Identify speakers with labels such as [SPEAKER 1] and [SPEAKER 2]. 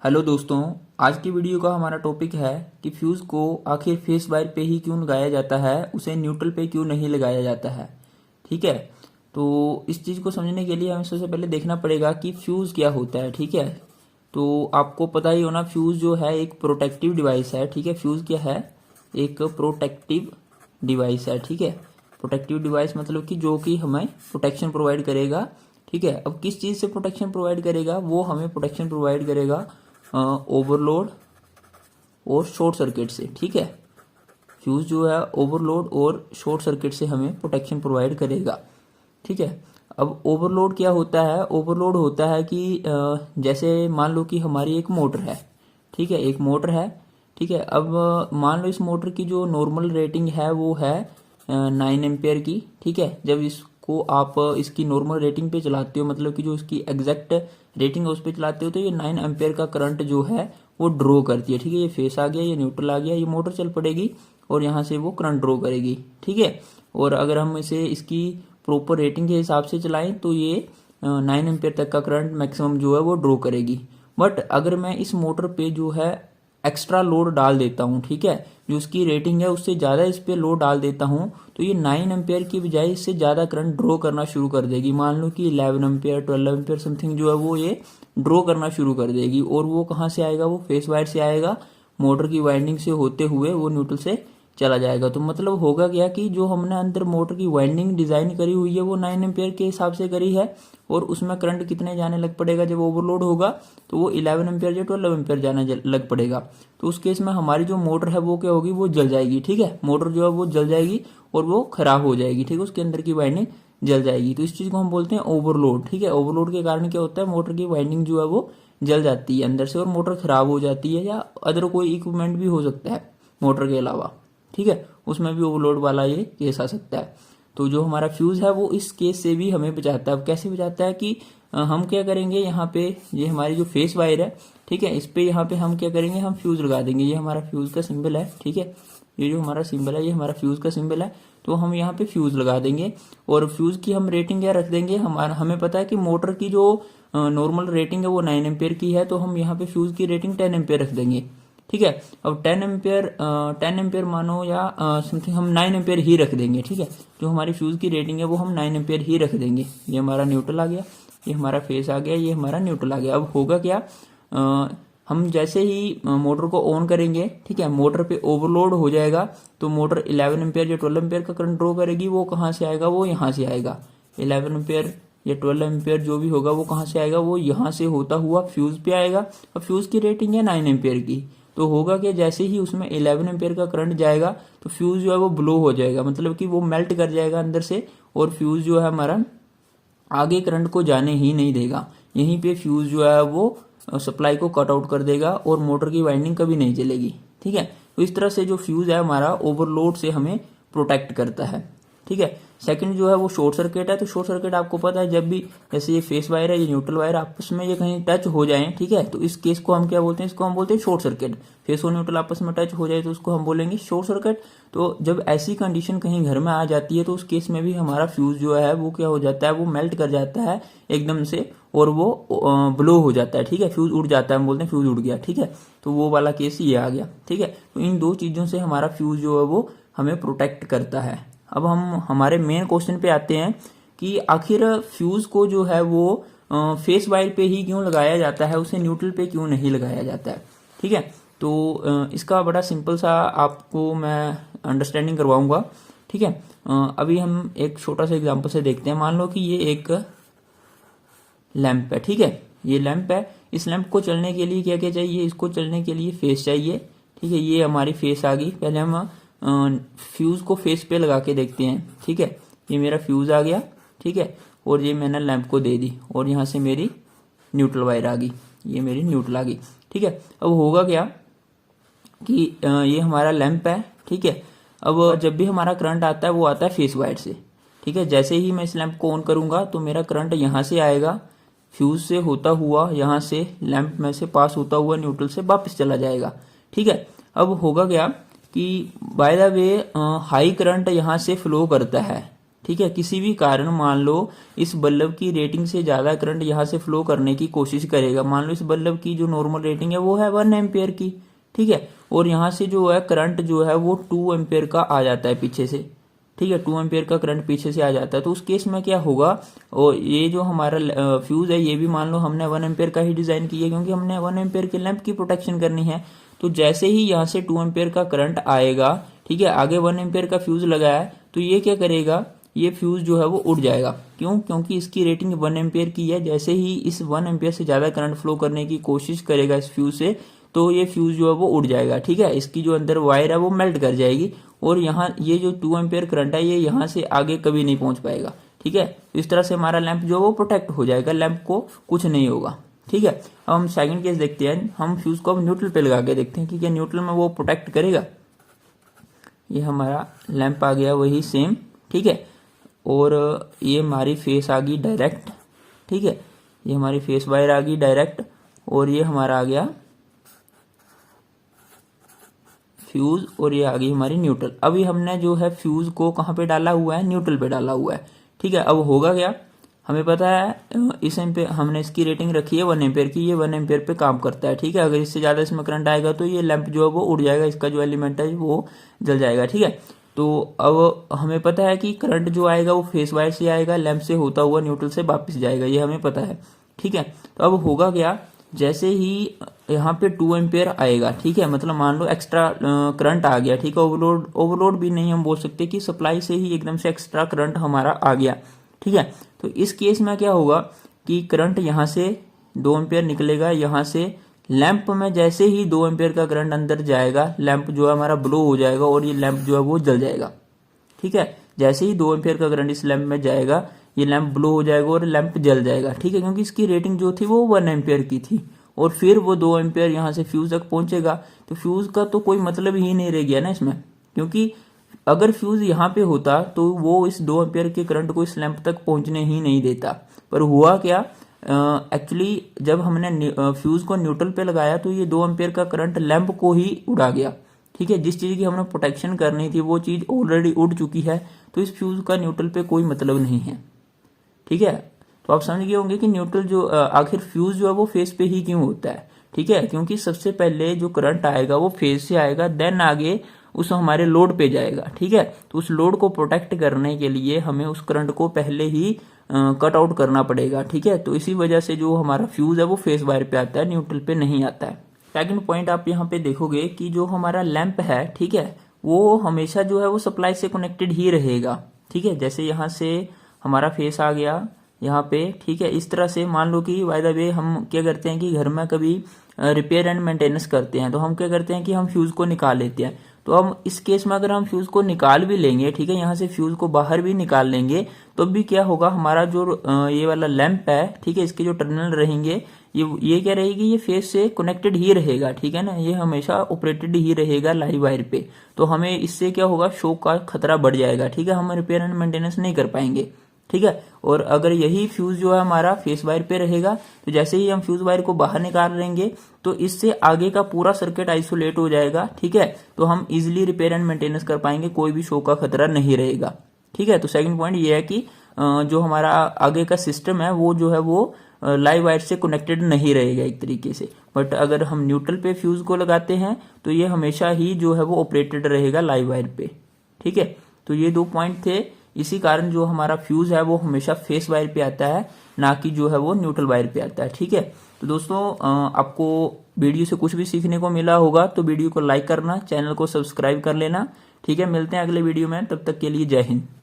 [SPEAKER 1] Hello दोस्तों, आज की वीडियो का हमारा टॉपिक है कि फ्यूज़ को आखिर फेस वायर पे ही क्यों लगाया जाता है, उसे न्यूट्रल पे क्यों नहीं लगाया जाता है। ठीक है, तो इस चीज़ को समझने के लिए हमें सबसे पहले देखना पड़ेगा कि फ्यूज़ क्या होता है। ठीक है, तो आपको पता ही होना, फ्यूज़ जो है एक प्रोटेक्टिव डिवाइस है। ठीक है, फ्यूज़ क्या है? एक प्रोटेक्टिव डिवाइस है। ठीक है, प्रोटेक्टिव डिवाइस मतलब कि जो कि हमें प्रोटेक्शन प्रोवाइड करेगा। ठीक है, अब किस चीज़ से प्रोटेक्शन प्रोवाइड करेगा? वो हमें प्रोटेक्शन प्रोवाइड करेगा ओवरलोड और शॉर्ट सर्किट से। ठीक है, फ्यूज जो है ओवरलोड और शॉर्ट सर्किट से हमें प्रोटेक्शन प्रोवाइड करेगा। ठीक है, अब ओवरलोड क्या होता है? ओवरलोड होता है कि जैसे मान लो कि हमारी एक मोटर है। ठीक है, एक मोटर है। ठीक है, अब मान लो इस मोटर की जो नॉर्मल रेटिंग है वो है 9 एम्पियर की। ठीक है, जब इसको आप इसकी नॉर्मल रेटिंग पे चलाते हो, मतलब कि जो इसकी एग्जैक्ट रेटिंग है उस पर चलाते हो, तो ये 9 एम्पियर का करंट जो है वो ड्रॉ करती है। ठीक है, ये फेस आ गया, ये न्यूट्रल आ गया, ये मोटर चल पड़ेगी और यहाँ से वो करंट ड्रॉ करेगी। ठीक है, और अगर हम इसे इसकी प्रॉपर रेटिंग के हिसाब से चलाएं तो ये 9 एम्पियर तक का करंट मैक्सिमम जो है वो ड्रॉ करेगी। बट अगर मैं इस मोटर पे जो है एक्स्ट्रा लोड डाल देता हूँ, ठीक है, जो उसकी रेटिंग है उससे ज़्यादा इस पर लोड डाल देता हूँ, तो ये 9 एम्पियर की बजाय इससे ज़्यादा करंट ड्रॉ करना शुरू कर देगी। मान लो कि 11 एम्पियर 12 एम्पियर समथिंग जो है वो ये ड्रॉ करना शुरू कर देगी। और वो कहाँ से आएगा? वो फेस वायर से आएगा, मोटर की वाइंडिंग से होते हुए वो न्यूट्रल से चला जाएगा। तो मतलब होगा क्या कि जो हमने अंदर मोटर की वाइंडिंग डिजाइन करी हुई है वो 9 एम्पियर के हिसाब से करी है, और उसमें करंट कितने जाने लग पड़ेगा जब ओवरलोड होगा? तो वो 11 एम्पियर या 12 एम्पियर जाने लग पड़ेगा। तो उस केस में हमारी जो मोटर है वो क्या होगी? वो जल जाएगी। ठीक है, मोटर जो है वो जल जाएगी और वो खराब हो जाएगी। ठीक है, उसके अंदर की वाइंडिंग जल जाएगी। तो इस चीज को हम बोलते हैं ओवरलोड। ठीक है, ओवरलोड के कारण क्या होता है? मोटर की वाइंडिंग जो है वो जल जाती है अंदर से और मोटर खराब हो जाती है, या अदर कोई इक्विपमेंट भी हो सकता है मोटर के अलावा। ठीक है, उसमें भी ओवरलोड वाला ये केस आ सकता है। तो जो हमारा फ्यूज है वो इस केस से भी हमें बचाता है। अब कैसे बचाता है कि हम क्या करेंगे, यहाँ पे ये हमारी जो फेस वायर है, ठीक है, इस पे यहाँ पे हम क्या करेंगे, हम फ्यूज लगा देंगे। ये हमारा फ्यूज का सिंबल है। ठीक है, ये जो हमारा सिंबल है ये हमारा फ्यूज का सिंबल है। तो हम यहाँ पे फ्यूज लगा देंगे और फ्यूज की हम रेटिंग क्या रख देंगे? हमें पता है कि मोटर की जो नॉर्मल रेटिंग है वो 9 एम्पियर की है, तो हम यहाँ पे फ्यूज की रेटिंग 10 एम्पियर रख देंगे। ठीक है, अब 10 एम्पियर मानो या समथिंग हम 9 एम्पियर ही रख देंगे। ठीक है, जो हमारी फ्यूज की रेटिंग है वो हम 9 एम्पियर ही रख देंगे। ये हमारा न्यूट्रल आ गया, ये हमारा फेस आ गया, ये हमारा न्यूट्रल आ गया। अब होगा क्या, हम जैसे ही मोटर को ऑन करेंगे, ठीक है, मोटर पे ओवरलोड हो जाएगा, तो मोटर 11 एम्पियर या 12 एम्पियर का करंट ड्रॉ करेगी। वो कहाँ से आएगा? वो यहाँ से आएगा। 11 एम्पियर या 12 एम्पियर जो भी होगा वो कहाँ से आएगा? वो यहाँ से होता हुआ फ्यूज पे आएगा। अब फ्यूज की रेटिंग है 9 एम्पियर की, तो होगा कि जैसे ही उसमें 11 एम्पियर का करंट जाएगा तो फ्यूज जो है वो ब्लो हो जाएगा, मतलब कि वो मेल्ट कर जाएगा अंदर से, और फ्यूज जो है हमारा आगे करंट को जाने ही नहीं देगा। यहीं पे फ्यूज जो है वो सप्लाई को कट आउट कर देगा और मोटर की वाइंडिंग कभी नहीं चलेगी। ठीक है, तो इस तरह से जो फ्यूज है हमारा ओवरलोड से हमें प्रोटेक्ट करता है। ठीक है, सेकंड जो है वो शॉर्ट सर्किट है। तो शॉर्ट सर्किट आपको पता है, जब भी जैसे ये फेस वायर है, ये न्यूट्रल वायर आपस में ये कहीं टच हो जाए, ठीक है, तो इस केस को हम क्या बोलते हैं? इसको हम बोलते हैं शॉर्ट सर्किट। फेस और न्यूट्रल आपस में टच हो जाए तो उसको हम बोलेंगे शॉर्ट सर्किट। तो जब ऐसी कंडीशन कहीं घर में आ जाती है तो उस केस में भी हमारा फ्यूज जो है वो क्या हो जाता है? वो मेल्ट कर जाता है एकदम से, और वो ब्लो हो जाता है। ठीक है, फ्यूज उड़ जाता है, हम बोलते हैं फ्यूज उड़ गया। ठीक है, तो वो वाला केस ये आ गया। ठीक है, तो इन दो चीजों से हमारा फ्यूज जो है वो हमें प्रोटेक्ट करता है। अब हम हमारे मेन क्वेश्चन पे आते हैं कि आखिर फ्यूज को जो है वो फेस वायर पे ही क्यों लगाया जाता है, उसे न्यूट्रल पे क्यों नहीं लगाया जाता है। ठीक है, तो इसका बड़ा सिंपल सा आपको मैं अंडरस्टैंडिंग करवाऊंगा। ठीक है, अभी हम एक छोटा सा एग्जांपल से देखते हैं। मान लो कि ये एक लैंप है। ठीक है, ये लैंप है। इस लैंप को चलने के लिए क्या क्या चाहिए? इसको चलने के लिए फेस चाहिए। ठीक है, ये हमारी फेस आ गई। पहले हम फ्यूज को फेस पे लगा के देखते हैं। ठीक है, ये मेरा फ्यूज आ गया। ठीक है, और ये मैंने लैंप को दे दी, और यहाँ से मेरी न्यूट्रल वायर आ गई, ये मेरी न्यूट्रल आ गई। ठीक है, अब होगा क्या कि ये हमारा लैंप है। ठीक है, अब जब भी हमारा करंट आता है वो आता है फेस वायर से। ठीक है, जैसे ही मैं इस लैंप को ऑन करूंगा तो मेरा करंट यहाँ से आएगा, फ्यूज से होता हुआ यहाँ से लैंप में से पास होता हुआ न्यूट्रल से वापस चला जाएगा। ठीक है, अब होगा क्या कि by the way high current यहाँ से फ्लो करता है। ठीक है, किसी भी कारण मान लो इस बल्ब की रेटिंग से ज्यादा करंट यहाँ से फ्लो करने की कोशिश करेगा। मान लो इस बल्ब की जो नॉर्मल रेटिंग है वो है 1 एम्पियर की, ठीक है, और यहाँ से जो है करंट जो है वो 2 एम्पियर का आ जाता है पीछे से, ठीक है, 2 एम्पियर का करंट पीछे से आ जाता है। तो उस केस में क्या होगा, और ये जो हमारा फ्यूज है ये भी मान लो हमने 1 एम्पियर का ही डिजाइन किया है, क्योंकि हमने 1 एम्पियर के लैंप की प्रोटेक्शन करनी है। तो जैसे ही यहाँ से 2 एम्पियर का करंट आएगा, ठीक है, आगे 1 एम्पियर का फ्यूज लगा है, तो ये क्या करेगा, ये फ्यूज जो है वो उड़ जाएगा। क्यों? क्योंकि इसकी रेटिंग 1 एम्पियर की है। जैसे ही इस 1 एम्पियर से ज्यादा करंट फ्लो करने की कोशिश करेगा इस फ्यूज से, तो ये फ्यूज जो है वो उड़ जाएगा, ठीक है, इसकी जो अंदर वायर है वो मेल्ट कर जाएगी, और यहाँ ये जो 2 एम्पियर करंट है ये यहाँ से आगे कभी नहीं पहुंच पाएगा, ठीक है। इस तरह से हमारा लैंप जो है वो प्रोटेक्ट हो जाएगा, लैंप को कुछ नहीं होगा, ठीक है। अब हम सेकंड केस देखते हैं, हम फ्यूज को अब न्यूट्रल पे लगा के देखते हैं कि क्या न्यूट्रल में वो प्रोटेक्ट करेगा। ये हमारा लैंप आ गया वही सेम, ठीक है, और ये हमारी फेस आ गई डायरेक्ट, ठीक है, ये हमारी फेस वायर आ गई डायरेक्ट, और ये हमारा आ गया फ्यूज, और ये आ गई हमारी न्यूट्रल। अभी हमने जो है फ्यूज को कहाँ पे डाला हुआ है, न्यूट्रल पे डाला हुआ है, ठीक है। अब होगा क्या, हमें पता है इस एम्पियर हमने इसकी रेटिंग रखी है 1 एम्पियर की, ये 1 एम्पियर पे काम करता है, ठीक है। अगर इससे ज्यादा इसमें करंट आएगा तो ये लैंप जो है वो उड़ जाएगा, इसका जो एलिमेंट है वो जल जाएगा, ठीक है। तो अब हमें पता है कि करंट जो आएगा वो फेस वायर से आएगा, लैंप से होता हुआ न्यूट्रल से वापस जाएगा, ये हमें पता है, ठीक है। तो अब होगा क्या, जैसे ही यहाँ पे 2 एम्पियर आएगा, ठीक है, मतलब मान लो एक्स्ट्रा करंट आ गया, ठीक है, ओवरलोड भी नहीं हम बोल सकते, कि सप्लाई से ही एकदम से एक्स्ट्रा करंट हमारा आ गया, ठीक है। तो इस केस में क्या होगा कि करंट यहाँ से 2 एम्पियर निकलेगा, यहाँ से लैंप में जैसे ही 2 एम्पियर का करंट अंदर जाएगा, लैंप जो है हमारा ब्लो हो जाएगा, और ये लैंप जो है वो जल जाएगा, ठीक है। जैसे ही 2 एम्पियर का करंट इस लैंप में जाएगा, ये लैंप ब्लो हो जाएगा और लैंप जल जाएगा, ठीक है, क्योंकि इसकी रेटिंग जो थी वो 1 एम्पियर की थी, और फिर वो 2 एम्पियर यहाँ से फ्यूज तक पहुंचेगा। तो फ्यूज का तो कोई मतलब ही नहीं रह गया ना इसमें, क्योंकि अगर फ्यूज यहाँ पे होता तो वो इस 2 एम्पियर के करंट को इस लैंप तक पहुंचने ही नहीं देता। पर हुआ क्या, एक्चुअली जब हमने फ्यूज को न्यूट्रल पे लगाया तो ये 2 एम्पियर का करंट लैंप को ही उड़ा गया, ठीक है। जिस चीज की हमने प्रोटेक्शन करनी थी वो चीज ऑलरेडी उड़ चुकी है, तो इस फ्यूज का न्यूट्रल पे कोई मतलब नहीं है, ठीक है। तो आप समझ गए होंगे कि न्यूट्रल जो आखिर फ्यूज जो है वो फेस पे ही क्यों होता है, ठीक है, क्योंकि सबसे पहले जो करंट आएगा वो फेस से आएगा, देन आगे उस हमारे लोड पे जाएगा, ठीक है। तो उस लोड को प्रोटेक्ट करने के लिए हमें उस करंट को पहले ही कट आउट करना पड़ेगा, ठीक है। तो इसी वजह से जो हमारा फ्यूज है वो फेस वायर पे आता है, न्यूट्रल पे नहीं आता है। सेकंड पॉइंट आप यहाँ पे देखोगे कि जो हमारा लैंप है, ठीक है, वो हमेशा जो है वो सप्लाई से कनेक्टेड ही रहेगा, ठीक है। जैसे यहाँ से हमारा फेस आ गया यहाँ पे, ठीक है, इस तरह से मान लो कि बाय द वे हम क्या करते हैं कि घर में कभी रिपेयर एंड मेंटेनेंस करते हैं, तो हम क्या करते हैं कि हम फ्यूज को निकाल लेते हैं। तो हम इस केस में अगर हम फ्यूज को निकाल भी लेंगे, ठीक है, यहाँ से फ्यूज को बाहर भी निकाल लेंगे, तो भी क्या होगा, हमारा जो ये वाला लैंप है, ठीक है, इसके जो टर्मिनल रहेंगे ये क्या रहेगी, ये फेस से कनेक्टेड ही रहेगा, ठीक है ना, ये हमेशा ऑपरेटेड ही रहेगा लाइव वायर पे। तो हमें इससे क्या होगा, शॉक का खतरा बढ़ जाएगा, ठीक है, हम रिपेयर एंड मेंटेनेंस नहीं कर पाएंगे, ठीक है। और अगर यही फ्यूज जो है हमारा फेस वायर पे रहेगा, तो जैसे ही हम फ्यूज वायर को बाहर निकाल लेंगे तो इससे आगे का पूरा सर्किट आइसोलेट हो जाएगा, ठीक है। तो हम इजिली रिपेयर एंड मेंटेनेंस कर पाएंगे, कोई भी शॉक का खतरा नहीं रहेगा, ठीक है। तो सेकंड पॉइंट ये है कि जो हमारा आगे का सिस्टम है वो जो है वो लाइव वायर से कनेक्टेड नहीं रहेगा एक तरीके से। बट अगर हम न्यूट्रल पे फ्यूज को लगाते हैं तो ये हमेशा ही जो है वो ऑपरेटेड रहेगा लाइव वायर पे, ठीक है। तो ये 2 पॉइंट थे, इसी कारण जो हमारा फ्यूज है वो हमेशा फेस वायर पे आता है, ना कि जो है वो न्यूट्रल वायर पे आता है, ठीक है। तो दोस्तों आपको वीडियो से कुछ भी सीखने को मिला होगा तो वीडियो को लाइक करना, चैनल को सब्सक्राइब कर लेना, ठीक है। मिलते हैं अगले वीडियो में, तब तक के लिए जय हिंद।